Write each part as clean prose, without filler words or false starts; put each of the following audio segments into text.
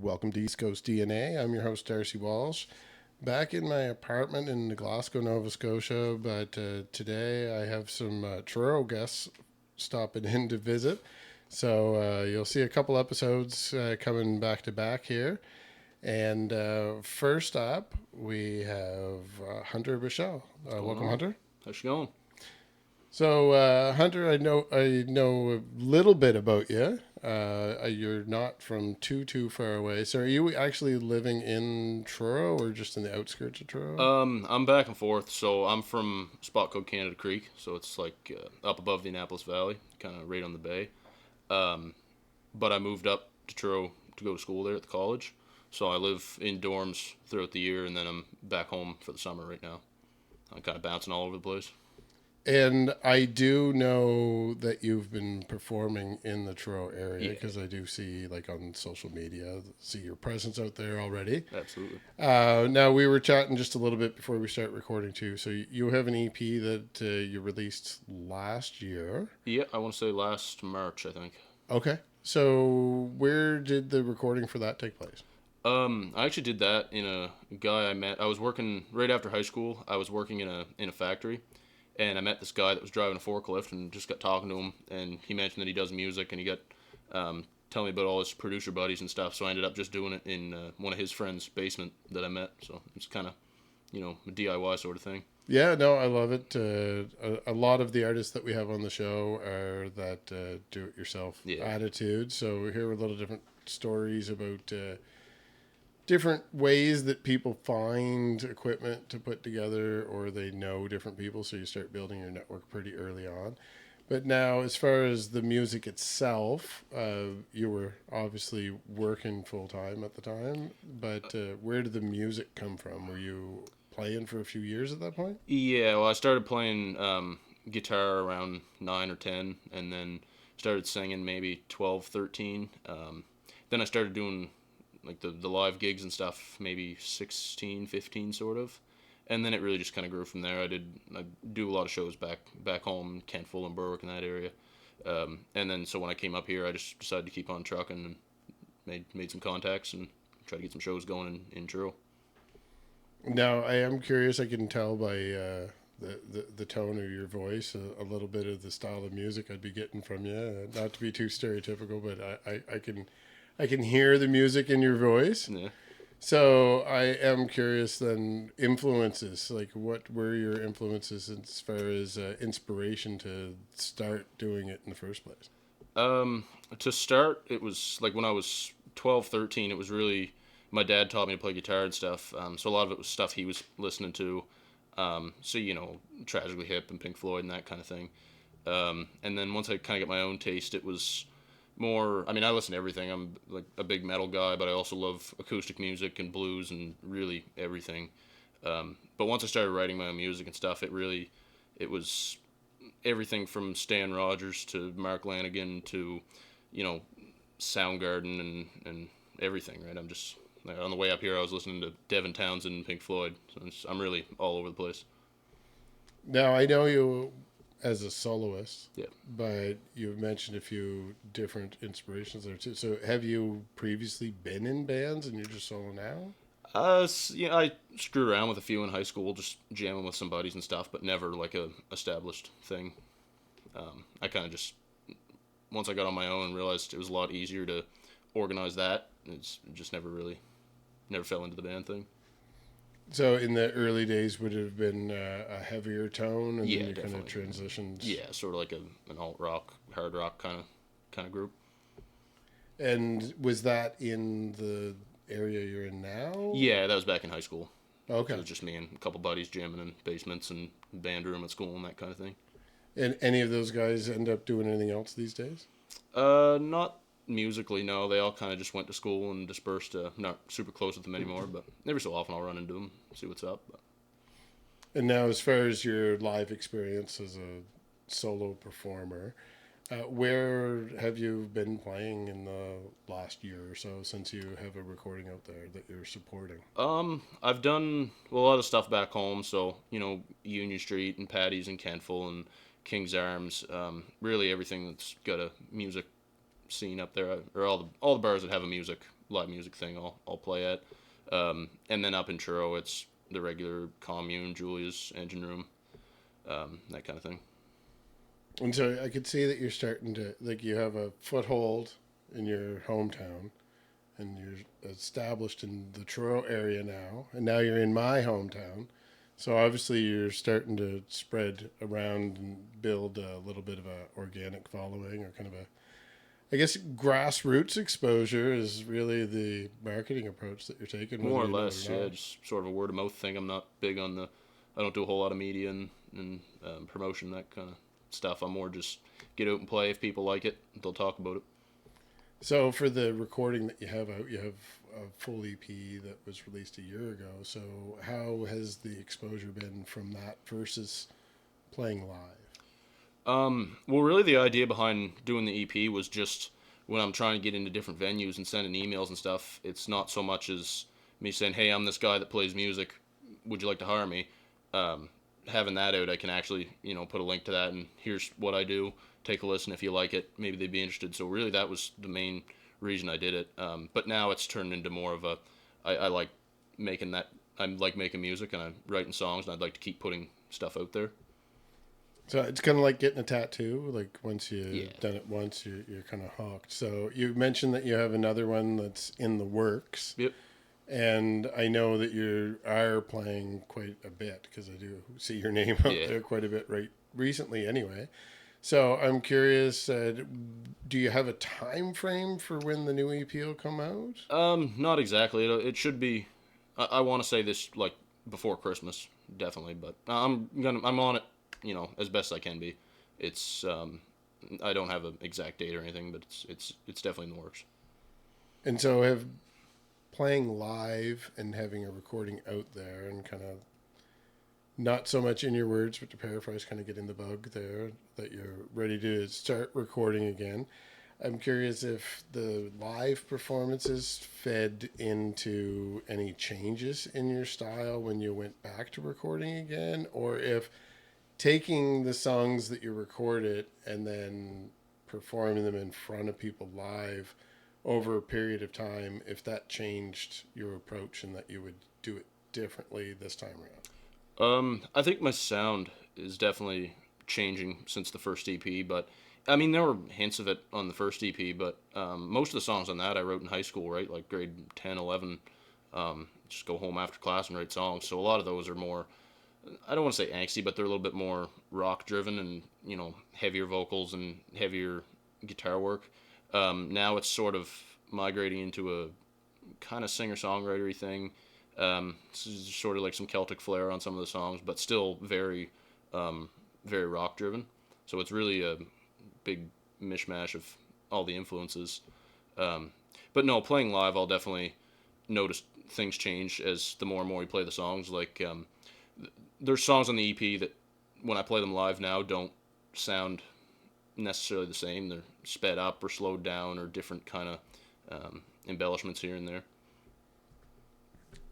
Welcome to East Coast DNA. I'm your host, Darcy Walsh. Back in my apartment in Glasgow, Nova Scotia, but today I have some Truro guests stopping in to visit. So you'll see a couple episodes coming back to back here. And first up, we have Hunter Bushell. Welcome, Hunter. How's it going? So, Hunter, I know a little bit about you. You're not from too far away. So, are you actually living in Truro or just in the outskirts of Truro? I'm back and forth. So I'm from a spot called Canada Creek. So it's like up above the Annapolis Valley, kind of right on the bay. But I moved up to Truro to go to school there at the college. So I live in dorms throughout the year, and then I'm back home for the summer right now. I'm kind of bouncing all over the place. And I do know that you've been performing in the Truro area Yeah, because I do see, like, on social media, see your presence out there already. absolutely. Now, we were chatting just a little bit before we start recording, too. So, you have an EP that you released last year. Yeah, I want to say last March, I think. Okay. So, where did the recording for that take place? I actually did that in a guy I met. I was working right after high school. I was working in a factory. And I met this guy that was driving a forklift and just got talking to him. And he mentioned that he does music and he got telling me about all his producer buddies and stuff. So I ended up just doing it in one of his friends' basement that I met. So it's kind of, a DIY sort of thing. Yeah, no, I love it. A lot of the artists that we have on the show are that do-it-yourself attitude. So we hear a little different stories about different ways that people find equipment to put together, or they know different people, so you start building your network pretty early on. But now, as far as the music itself, you were obviously working full-time at the time, but where did the music come from? Were you playing for a few years at that point? Yeah, well, I started playing guitar around 9 or 10, and then started singing maybe 12, 13. Then I started doing like the live gigs and stuff, maybe 16, 15 sort of. And then it really just kind of grew from there. I do a lot of shows back home, Kentful and Berwick in that area. And then so when I came up here, I just decided to keep on trucking and made some contacts and tried to get some shows going in Truro. Now, I am curious. I can tell by the tone of your voice a little bit of the style of music I'd be getting from you. Not to be too stereotypical, but I can hear the music in your voice. Yeah. So I am curious then, influences. Like, what were your influences as far as inspiration to start doing it in the first place? To start, it was like when I was 12, 13, it was really, my dad taught me to play guitar and stuff. So a lot of it was stuff he was listening to. So, Tragically Hip and Pink Floyd and that kind of thing. And then once I kind of got my own taste, it was more, I mean, I listen to everything. I'm like a big metal guy, but I also love acoustic music and blues and really everything. But once I started writing my own music and stuff, it was everything from Stan Rogers to Mark Lanigan to, Soundgarden and everything, right? I'm just, like, on the way up here, I was listening to Devin Townsend and Pink Floyd. So I'm really all over the place. Now, I know you as a soloist, Yeah. but you've mentioned a few different inspirations there too. So have you previously been in bands and you're just solo now? I screwed around with a few in high school, just jamming with some buddies and stuff, but never like a established thing. I kind of just, once I got on my own, realized it was a lot easier to organize that. It's just never fell into the band thing. So in the early days, would it have been a heavier tone, and Yeah, then you definitely. kind of transitioned? Yeah, sort of like an alt rock, hard rock kind of group. And was that in the area you're in now? Yeah, that was back in high school. Okay. So it was just me and a couple buddies jamming in basements and band room at school and that kind of thing. And any of those guys end up doing anything else these days? Not musically, no. They all kind of just went to school and dispersed. Not super close with them anymore, but every so often I'll run into them, see what's up. But. And now, as far as your live experience as a solo performer, where have you been playing in the last year or so since you have a recording out there that you're supporting? I've done a lot of stuff back home, so Union Street and Patty's and Kentful and King's Arms. Really everything that's got a music scene up there, or all the bars that have a live music thing. I'll play at, and then up in Truro, it's the regular Commune, Julia's Engine Room, that kind of thing. And so I could see that you're starting to, like, you have a foothold in your hometown, and you're established in the Truro area now, and now you're in my hometown. So obviously you're starting to spread around and build a little bit of a organic following, or kind of a, I guess, grassroots exposure is really the marketing approach that you're taking. More or less, yeah, just sort of a word of mouth thing. I'm not big on I don't do a whole lot of media and promotion, that kind of stuff. I'm more just get out and play. If people like it, they'll talk about it. So for the recording that you have out, you have a full EP that was released a year ago. So how has the exposure been from that versus playing live? Well, really the idea behind doing the EP was just when I'm trying to get into different venues and sending emails and stuff, it's not so much as me saying, hey, I'm this guy that plays music, would you like to hire me? Having that out, I can actually, put a link to that, and here's what I do. Take a listen. If you like it, maybe they'd be interested. So really that was the main reason I did it. But now it's turned into more of I like making music, and I'm writing songs, and I'd like to keep putting stuff out there. So it's kind of like getting a tattoo. Like once you've done it once, you're kind of hooked. So you mentioned that you have another one that's in the works. Yep. And I know that you are playing quite a bit, because I do see your name out there quite a bit right recently anyway. So I'm curious, do you have a time frame for when the new EP will come out? Not exactly. It should be, I want to say this like before Christmas, definitely, but I'm on it, as best I can be. It's, I don't have an exact date or anything, but it's definitely in the works. And so playing live and having a recording out there, and kind of not so much in your words, but to paraphrase, kind of getting the bug there that you're ready to start recording again. I'm curious if the live performances fed into any changes in your style when you went back to recording again, or if taking the songs that you recorded and then performing them in front of people live over a period of time, if that changed your approach and that you would do it differently this time around. I think my sound is definitely changing since the first EP, but I mean, there were hints of it on the first EP, but most of the songs on that I wrote in high school, right? Like grade 10, 11, just go home after class and write songs. So a lot of those are more, I don't want to say angsty, but they're a little bit more rock driven and, heavier vocals and heavier guitar work. Now it's sort of migrating into a kind of singer-songwriter-y thing. Sort of like some Celtic flair on some of the songs, but still very, very rock driven. So it's really a big mishmash of all the influences. But no, playing live, I'll definitely notice things change as the more and more we play the songs. Like, there's songs on the EP that when I play them live now don't sound necessarily the same. They're sped up or slowed down or different kind of embellishments here and there.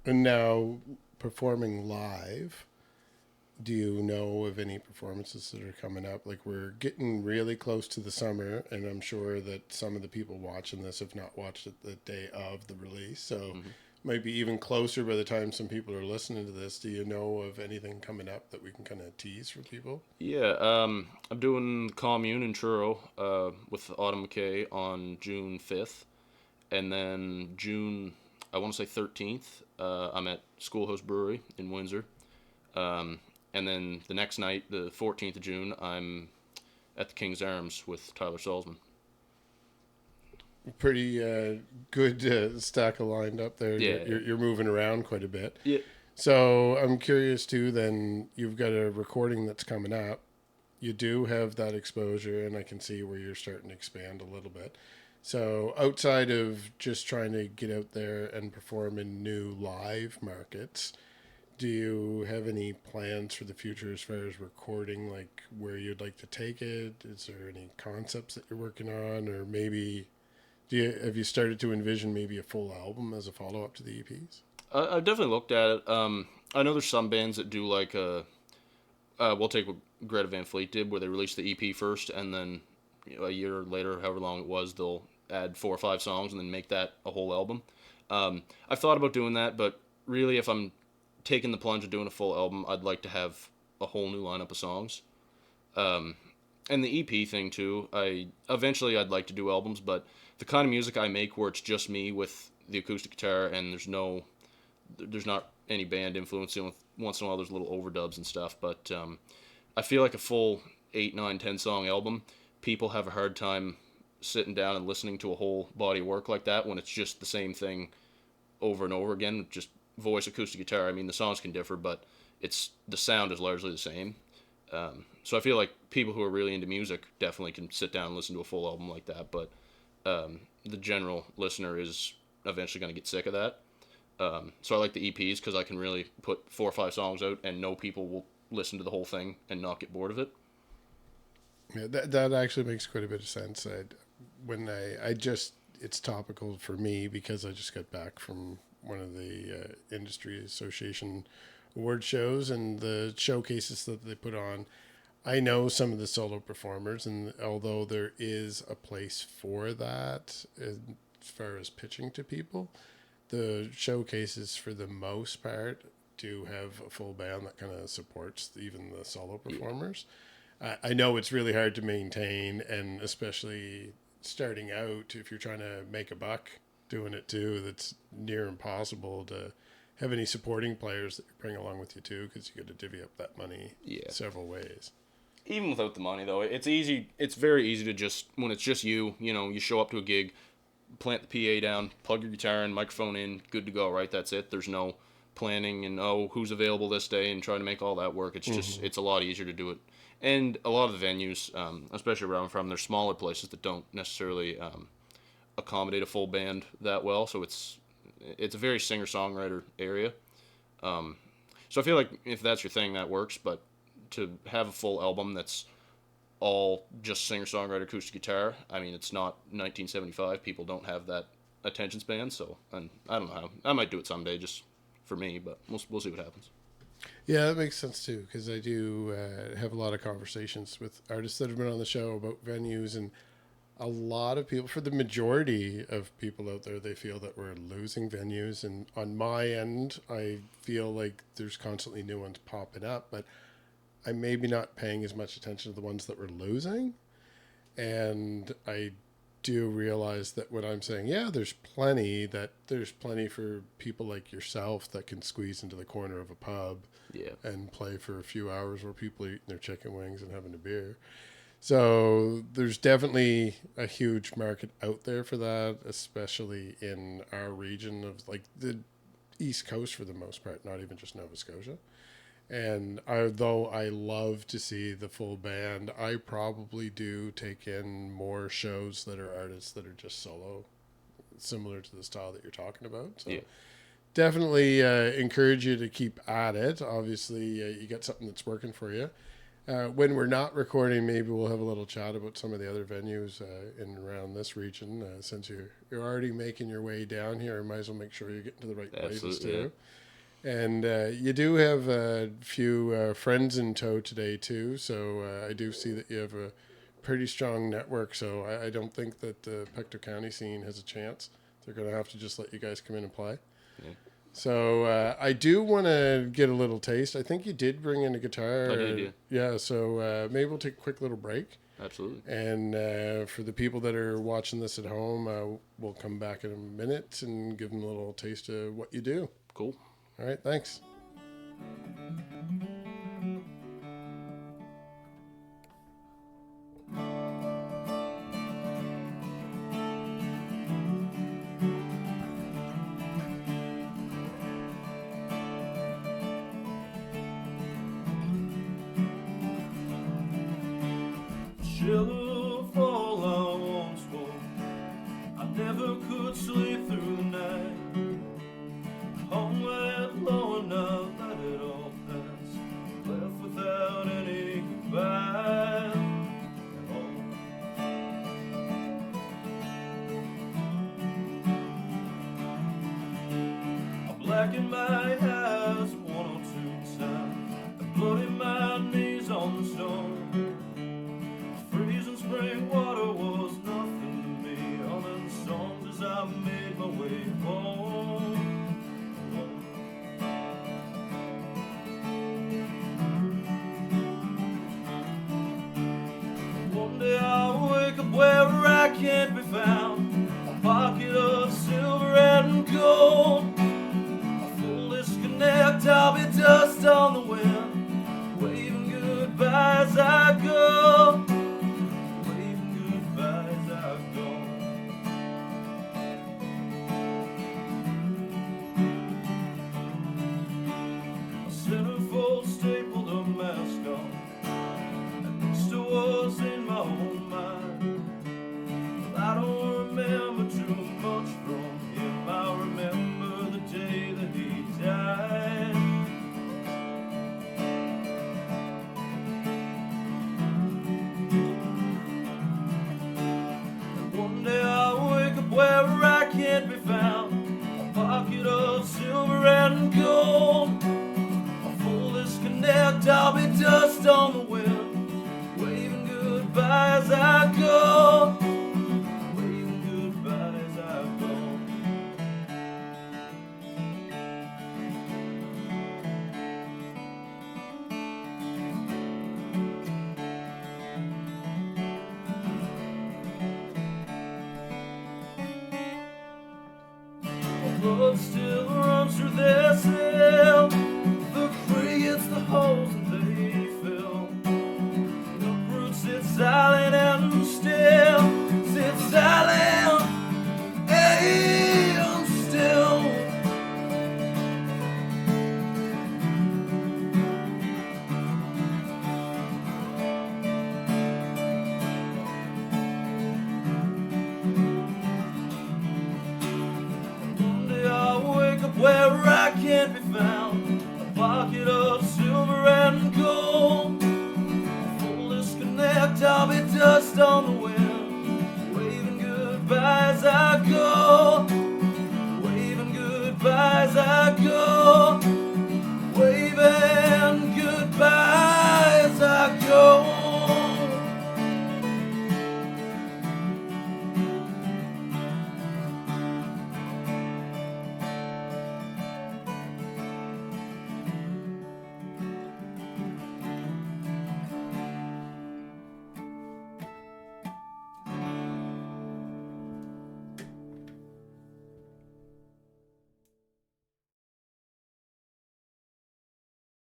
And now, performing live, do you know of any performances that are coming up? Like, we're getting really close to the summer, and I'm sure that some of the people watching this have not watched it the day of the release, so might be even closer by the time some people are listening to this. Do you know of anything coming up that we can kind of tease for people? Yeah, I'm doing Commune in Truro with Autumn McKay on June 5th, and then June, I want to say 13th, I'm at Schoolhouse Brewery in Windsor. And then the next night, the 14th of June, I'm at the King's Arms with Tyler Salzman. Pretty good stack of lined up there. Yeah. You're moving around quite a bit. Yeah. So I'm curious too, then you've got a recording that's coming up. You do have that exposure, and I can see where you're starting to expand a little bit. So outside of just trying to get out there and perform in new live markets, do you have any plans for the future as far as recording, like where you'd like to take it? Is there any concepts that you're working on, or maybe have you started to envision maybe a full album as a follow-up to the EPs? I've definitely looked at it. I know there's some bands that do like we'll take what Greta Van Fleet did, where they released the EP first and then a year later, however long it was, they'll add 4 or 5 songs and then make that a whole album. I've thought about doing that, but really, if I'm taking the plunge of doing a full album, I'd like to have a whole new lineup of songs. And the EP thing too. Eventually I'd like to do albums, but the kind of music I make where it's just me with the acoustic guitar and there's not any band influence. Once in a while there's little overdubs and stuff, but I feel like a full 8, 9, 10 song album, people have a hard time sitting down and listening to a whole body of work like that when it's just the same thing over and over again, just voice, acoustic guitar. I mean, the songs can differ, but the sound is largely the same. So I feel like people who are really into music definitely can sit down and listen to a full album like that, but the general listener is eventually going to get sick of that. So I like the EPs because I can really put 4 or 5 songs out and know people will listen to the whole thing and not get bored of it. Yeah, that actually makes quite a bit of sense. It's topical for me because I just got back from one of the industry association award shows and the showcases that they put on. I know some of the solo performers, and although there is a place for that as far as pitching to people, the showcases for the most part do have a full band that kind of supports even the solo performers. I know it's really hard to maintain, and especially starting out, if you're trying to make a buck doing it too, that's near impossible to have any supporting players that you bring along with you too, because you got to divvy up that money several ways. Even without the money though, it's easy. It's very easy to just, when it's just you show up to a gig, plant the PA down, plug your guitar and microphone in, good to go, right? That's it. There's no planning and who's available this day and trying to make all that work. It's just it's a lot easier to do it. And a lot of the venues, especially where I'm from, they're smaller places that don't necessarily accommodate a full band that well. So it's a very singer-songwriter area. So I feel like if that's your thing, that works. But to have a full album that's all just singer-songwriter acoustic guitar, I mean, it's not 1975. People don't have that attention span. So, and I don't know how. I might do it someday just for me, but we'll see what happens. Yeah, that makes sense too, because I do have a lot of conversations with artists that have been on the show about venues, and a lot of people, for the majority of people out there, they feel that we're losing venues. And on my end, I feel like there's constantly new ones popping up, but I'm maybe not paying as much attention to the ones that we're losing. And I do realize that when I'm saying, yeah, there's plenty for people like yourself that can squeeze into the corner of a pub and play for a few hours while people are eating their chicken wings and having a beer. So there's definitely a huge market out there for that, especially in our region of like the East Coast for the most part, not even just Nova Scotia. And though I love to see the full band, I probably do take in more shows that are artists that are just solo, similar to the style that you're talking about. So definitely encourage you to keep at it. Obviously, you got something that's working for you. When we're not recording, maybe we'll have a little chat about some of the other venues in and around this region. Since you're already making your way down here, might as well make sure you're getting to the right places too. Yeah. And you do have a few friends in tow today too, so I do see that you have a pretty strong network. So I don't think that the Pector County scene has a chance. They're going to have to just let you guys come in and play. Yeah. So I do want to get a little taste. I think you did bring in a guitar. I did, yeah. Yeah, so maybe we'll take a quick little break. Absolutely. And for the people that are watching this at home, we'll come back in a minute and give them a little taste of what you do. Cool. All right, thanks. Shallow fall I once was. I never could sleep through the night. Home went low and I let it all pass. Left without any goodbye. I blackened my eyes 102 times. I bloodied my knees on the stone. Freezing spring water where I can't be found. A pocket of silver and gold. A full disconnect, I'll be dust on the wind, waving goodbye as I go. Waving goodbye as I go. A centerfold stapled a mask on, at least it was in my own mind. Well, I don't remember too much from him. I remember the day that he died. And one day I'll wake up where I can't be found. A pocket of silver and gold. A full disconnect, I'll be dust on the wind, waving goodbye as I go. Waving goodbye as I go. My blood still runs through this